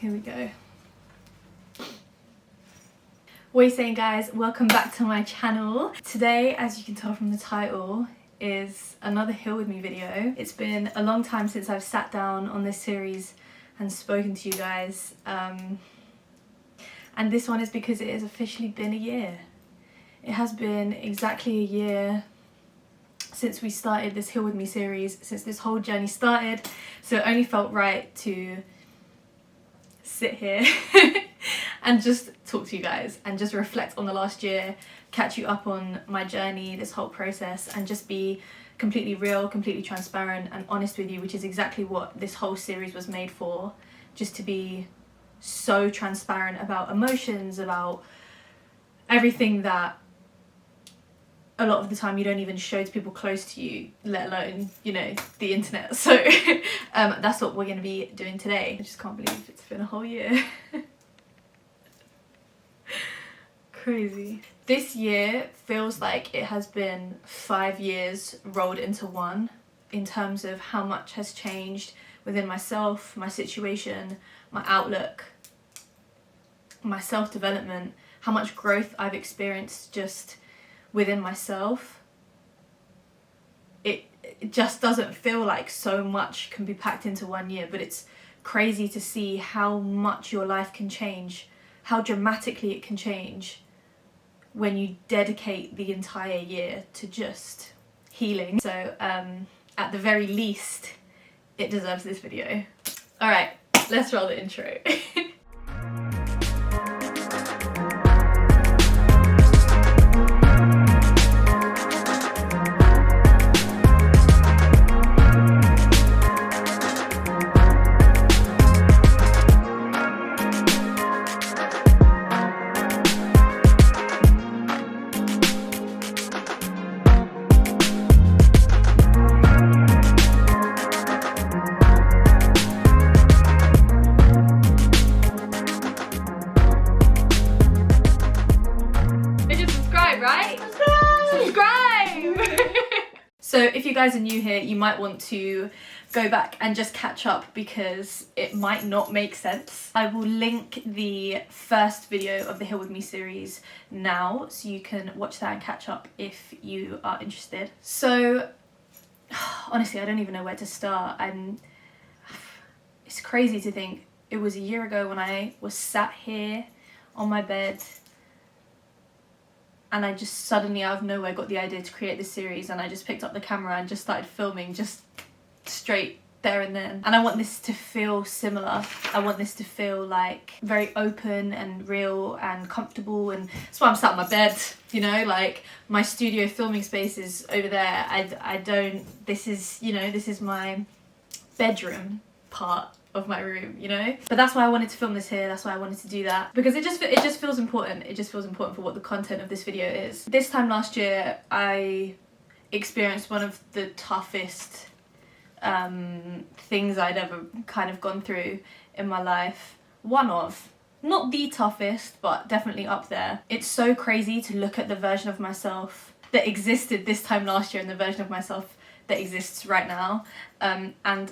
Here we go. What are you saying, guys? Welcome back to my channel. Today, as you can tell from the title, is another Heal With Me video. It's been a long time since I've sat down on this series and spoken to you guys. And this one is because it has officially been a year. It has been exactly a year since we started this Heal With Me series, since this whole journey started. So it only felt right to sit here and just talk to you guys and just reflect on the last year, catch you up on my journey, this whole process, and just be completely real, completely transparent and honest with you, which is exactly what this whole series was made for. Just to be so transparent about emotions, about everything that a lot of the time you don't even show to people close to you, let alone, you know, the internet. So that's what we're going to be doing today. I just can't believe it's been a whole year. Crazy. This year feels like it has been 5 years rolled into one in terms of how much has changed within myself, my situation, my outlook, my self-development, how much growth I've experienced just within myself. It just doesn't feel like so much can be packed into 1 year, but it's crazy to see how much your life can change, how dramatically it can change when you dedicate the entire year to just healing. So at the very least, it deserves this video. Alright, let's roll the intro. So if you guys are new here, you might want to go back and just catch up because it might not make sense. I will link the first video of the Heal With Me series now, so you can watch that and catch up if you are interested. So honestly, I don't even know where to start. It's crazy to think it was a year ago when I was sat here on my bed and I just suddenly out of nowhere got the idea to create this series, and I just picked up the camera and just started filming just straight there and then. And I want this to feel similar. I want this to feel like very open and real and comfortable, and that's why I'm sat on my bed, you know, like my studio filming space is over there. This is my bedroom part of my room, you know, but that's why I wanted to film this here. That's why I wanted to do that, because it just feels important. It just feels important for what the content of this video is. This time last year I experienced one of the toughest things I'd ever kind of gone through in my life. One of, not the toughest, but definitely up there. It's so crazy to look at the version of myself that existed this time last year and the version of myself that exists right now, and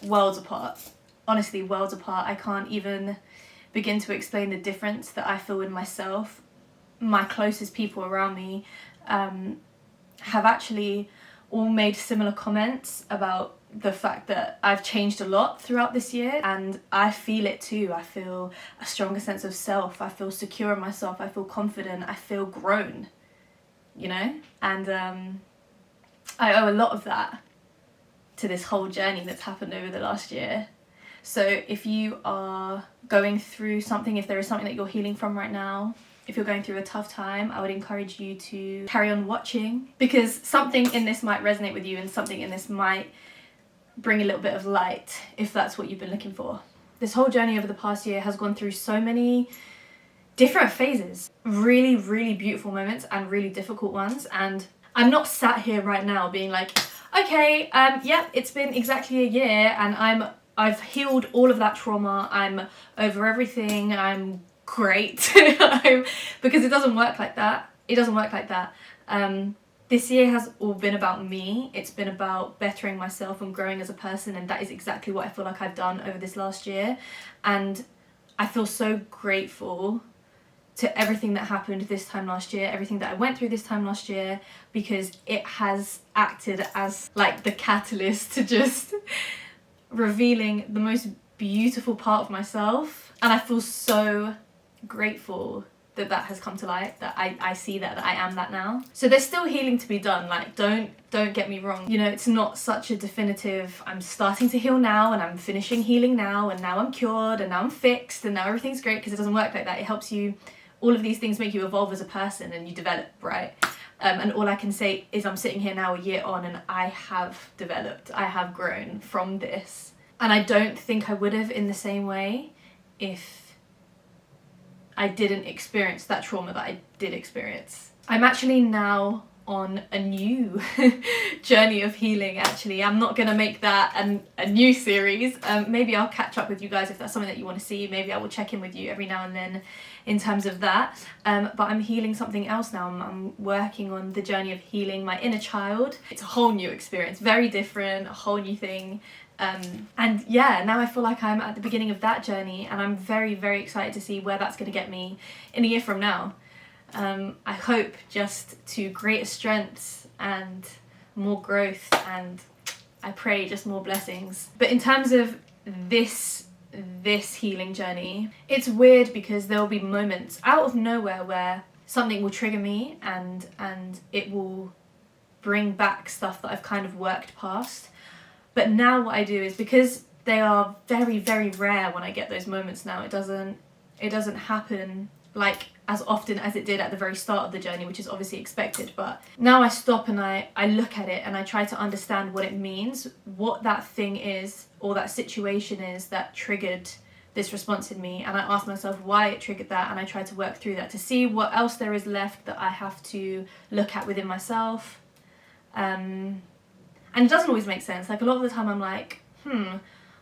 worlds apart. Honestly, worlds apart. I can't even begin to explain the difference that I feel in myself. My closest people around me have actually all made similar comments about the fact that I've changed a lot throughout this year, and I feel it too. I feel a stronger sense of self. I feel secure in myself. I feel confident. I feel grown, you know? And I owe a lot of that to this whole journey that's happened over the last year. So if you are going through something, if there is something that you're healing from right now, if you're going through a tough time, I would encourage you to carry on watching, because something in this might resonate with you and something in this might bring a little bit of light if that's what you've been looking for. This whole journey over the past year has gone through so many different phases, really, really beautiful moments and really difficult ones. And I'm not sat here right now being like, okay, yep, it's been exactly a year and I've healed all of that trauma, I'm over everything, I'm great. Because it doesn't work like that. It doesn't work like that. This year has all been about me. It's been about bettering myself and growing as a person, and that is exactly what I feel like I've done over this last year. And I feel so grateful to everything that happened this time last year, everything that I went through this time last year, because it has acted as like the catalyst to just revealing the most beautiful part of myself. And I feel so grateful that that has come to light, that I see that I am that now. So there's still healing to be done, like don't get me wrong, you know, it's not such a definitive I'm starting to heal now and I'm finishing healing now and now I'm cured and now I'm fixed and now everything's great, because it doesn't work like that. It helps you, all of these things make you evolve as a person and you develop, right? And all I can say is I'm sitting here now a year on and I have developed, I have grown from this. And I don't think I would have in the same way if I didn't experience that trauma that I did experience. I'm actually now on a new journey of healing, actually. I'm not gonna make that a new series. Maybe I'll catch up with you guys if that's something that you want to see. Maybe I will check in with you every now and then in terms of that. But I'm healing something else now. I'm working on the journey of healing my inner child. It's a whole new experience, very different, a whole new thing. And yeah, now I feel like I'm at the beginning of that journey, and I'm very, very excited to see where that's going to get me in a year from now. I hope just to greater strengths and more growth, and I pray just more blessings. But in terms of this healing journey, it's weird because there will be moments out of nowhere where something will trigger me and it will bring back stuff that I've kind of worked past. But now what I do is, because they are very, very rare when I get those moments now, it doesn't happen like as often as it did at the very start of the journey, which is obviously expected. But now I stop and I look at it and I try to understand what it means, what that thing is or that situation is that triggered this response in me, and I ask myself why it triggered that, and I try to work through that to see what else there is left that I have to look at within myself. And it doesn't always make sense. Like a lot of the time I'm like,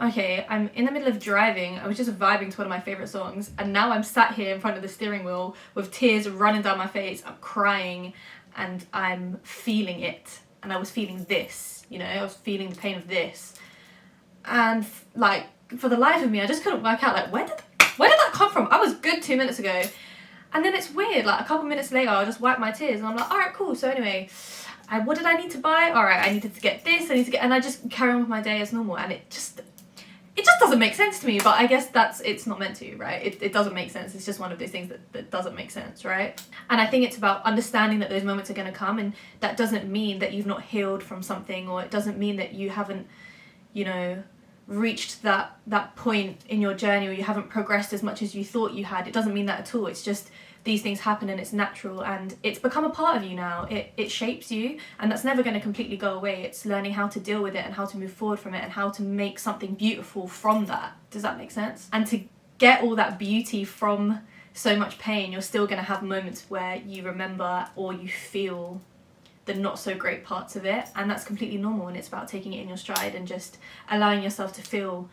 okay, I'm in the middle of driving, I was just vibing to one of my favourite songs, and now I'm sat here in front of the steering wheel with tears running down my face, I'm crying, and I'm feeling it. And I was feeling this, you know, I was feeling the pain of this. And like, for the life of me, I just couldn't work out, like, where did that come from? I was good 2 minutes ago. And then it's weird, like a couple minutes later, I'll just wipe my tears, and I'm like, alright, cool, so anyway, what did I need to buy? Alright, I needed to get this, and I just carry on with my day as normal, and it just doesn't make sense to me. But I guess it's not meant to, right? It doesn't make sense. It's just one of those things that doesn't make sense, right? And I think it's about understanding that those moments are going to come, and that doesn't mean that you've not healed from something, or it doesn't mean that you haven't, you know, reached that point in your journey, or you haven't progressed as much as you thought you had. It doesn't mean that at all. It's just these things happen and it's natural, and it's become a part of you now. It shapes you, and that's never going to completely go away. It's learning how to deal with it and how to move forward from it and how to make something beautiful from that. Does that make sense? And to get all that beauty from so much pain, you're still going to have moments where you remember or you feel the not so great parts of it, and that's completely normal. And it's about taking it in your stride and just allowing yourself to feel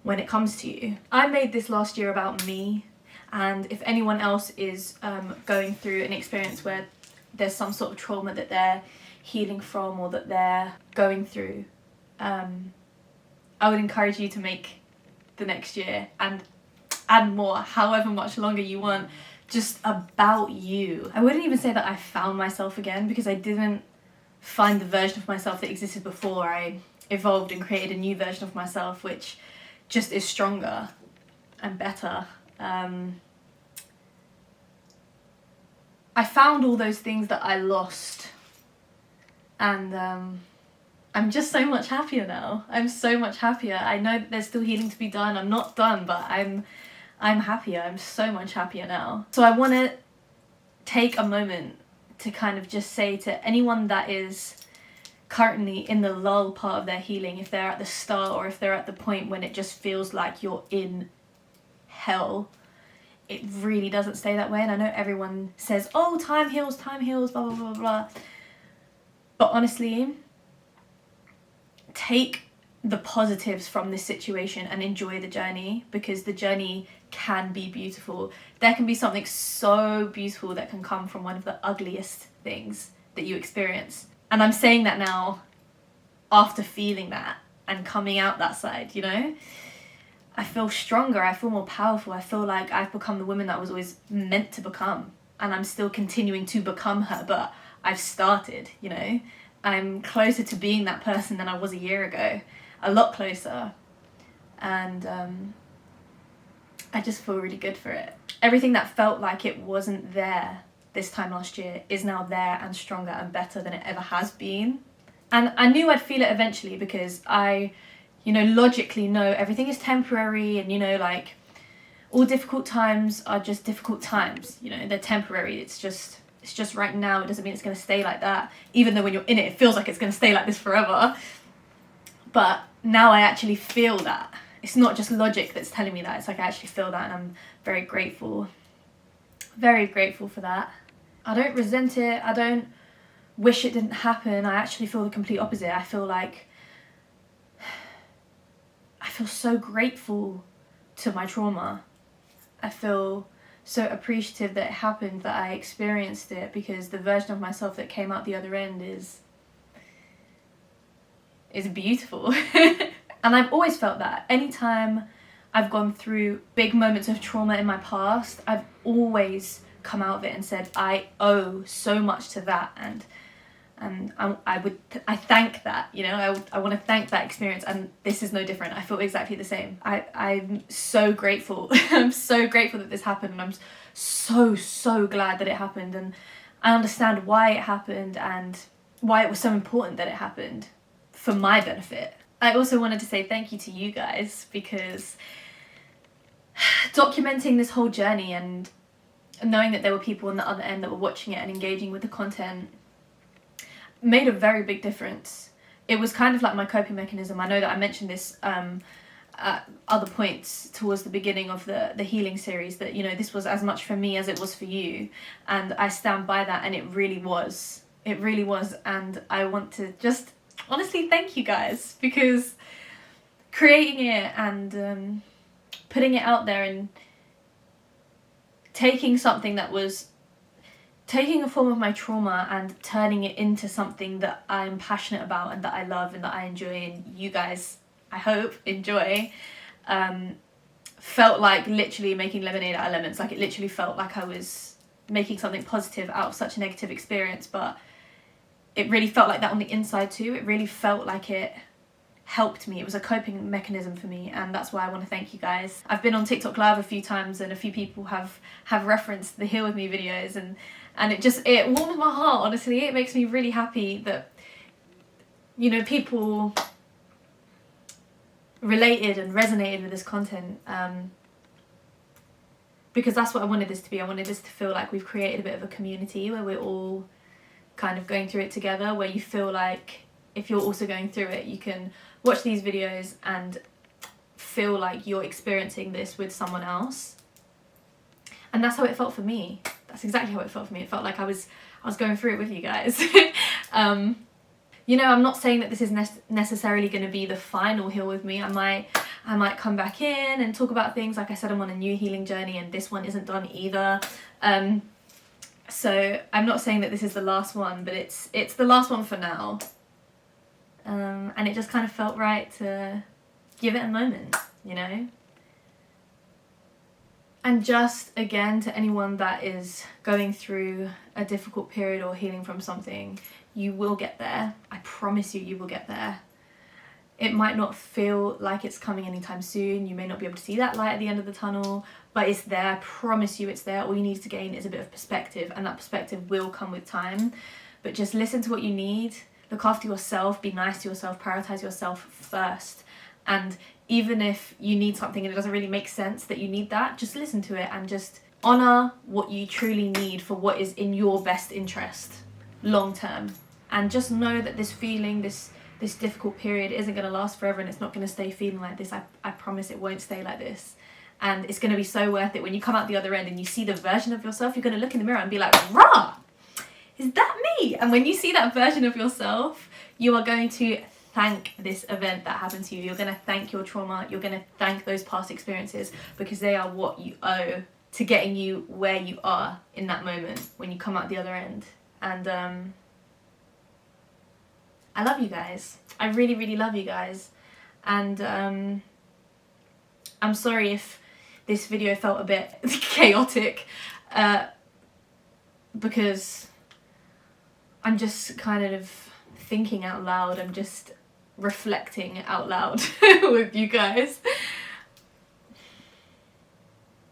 when it comes to you. I made this last year about me. And if anyone else is going through an experience where there's some sort of trauma that they're healing from or that they're going through, I would encourage you to make the next year and add more, however much longer you want, just about you. I wouldn't even say that I found myself again, because I didn't find the version of myself that existed before. I evolved and created a new version of myself, which just is stronger and better. I found all those things that I lost, and I'm just so much happier now. I'm so much happier. I know that there's still healing to be done. I'm not done, but I'm happier. I'm so much happier now. So I want to take a moment to kind of just say to anyone that is currently in the lull part of their healing, if they're at the start or if they're at the point when it just feels like you're in hell, it really doesn't stay that way. And I know everyone says, oh, time heals, blah, blah, blah, blah. But honestly, take the positives from this situation and enjoy the journey, because the journey can be beautiful. There can be something so beautiful that can come from one of the ugliest things that you experience. And I'm saying that now after feeling that and coming out that side, you know? I feel stronger, I feel more powerful, I feel like I've become the woman that I was always meant to become. And I'm still continuing to become her, but I've started, you know? I'm closer to being that person than I was a year ago. A lot closer. And I just feel really good for it. Everything that felt like it wasn't there this time last year is now there and stronger and better than it ever has been. And I knew I'd feel it eventually because I, you know, logically know everything is temporary, and, you know, like, all difficult times are just difficult times, you know, they're temporary. It's just right now. It doesn't mean it's going to stay like that, even though when you're in it, it feels like it's going to stay like this forever. But now I actually feel that. It's not just logic that's telling me that, it's like I actually feel that, and I'm very grateful for that. I don't resent it, I don't wish it didn't happen. I actually feel the complete opposite. I feel so grateful to my trauma. I feel so appreciative that it happened, that I experienced it, because the version of myself that came out the other end is beautiful. And I've always felt that. Anytime I've gone through big moments of trauma in my past, I've always come out of it and said, I owe so much to that, and I thank that, you know, I want to thank that experience, and this is no different. I feel exactly the same. I'm so grateful. I'm so grateful that this happened, and I'm so glad that it happened, and I understand why it happened and why it was so important that it happened for my benefit. I also wanted to say thank you to you guys, because documenting this whole journey and knowing that there were people on the other end that were watching it and engaging with the content made a very big difference. It was kind of like my coping mechanism. I know that I mentioned this at other points towards the beginning of the healing series, that, you know, this was as much for me as it was for you, and I stand by that, and it really was, and I want to just honestly thank you guys, because creating it and putting it out there and taking something that was taking a form of my trauma and turning it into something that I'm passionate about and that I love and that I enjoy, and you guys, I hope, enjoy, felt like literally making lemonade out of lemons. Like, it literally felt like I was making something positive out of such a negative experience, but it really felt like that on the inside too. It really felt like it helped me. It was a coping mechanism for me, and that's why I want to thank you guys. I've been on TikTok Live a few times, and a few people have referenced the Heal With Me videos, and it warms my heart, honestly. It makes me really happy that, you know, people related and resonated with this content, because that's what I wanted this to be. I wanted this to feel like we've created a bit of a community where we're all kind of going through it together, where you feel like if you're also going through it, you can watch these videos and feel like you're experiencing this with someone else. And that's how it felt for me. That's exactly how it felt for me. It felt like I was going through it with you guys. You know, I'm not saying that this is necessarily going to be the final Heal With Me. I might come back in and talk about things. Like I said, I'm on a new healing journey, and this one isn't done either. So I'm not saying that this is the last one, but it's the last one for now. And it just kind of felt right to give it a moment, you know? And just, again, to anyone that is going through a difficult period or healing from something, you will get there. I promise you, you will get there. It might not feel like it's coming anytime soon. You may not be able to see that light at the end of the tunnel, but it's there. I promise you it's there. All you need to gain is a bit of perspective, and that perspective will come with time. But just listen to what you need. Look after yourself. Be nice to yourself. Prioritize yourself first. And even if you need something and it doesn't really make sense that you need that, just listen to it and just honor what you truly need for what is in your best interest long term. And just know that this feeling, this difficult period isn't going to last forever, and it's not going to stay feeling like this. I promise it won't stay like this. And it's going to be so worth it when you come out the other end and you see the version of yourself. You're going to look in the mirror and be like, rah, is that me? And when you see that version of yourself, you are going to thank this event that happened to you. You're going to thank your trauma. You're going to thank those past experiences, because they are what you owe to getting you where you are in that moment when you come out the other end. And I love you guys. I really, really love you guys. And I'm sorry if this video felt a bit chaotic, because I'm just kind of thinking out loud. I'm just reflecting out loud with you guys.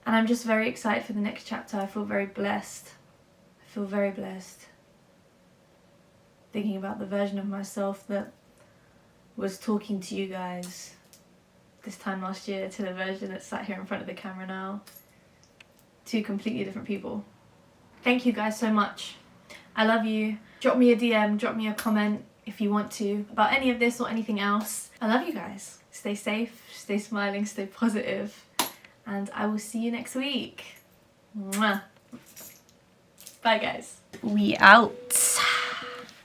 And I'm just very excited for the next chapter. I feel very blessed. I feel very blessed. Thinking about the version of myself that was talking to you guys this time last year to the version that's sat here in front of the camera now. Two completely different people. Thank you guys so much. I love you. Drop me a DM, drop me a comment if you want to about any of this or anything else. I love you guys. Stay safe, stay smiling, stay positive, and I will see you next week. Mwah. Bye guys. We out.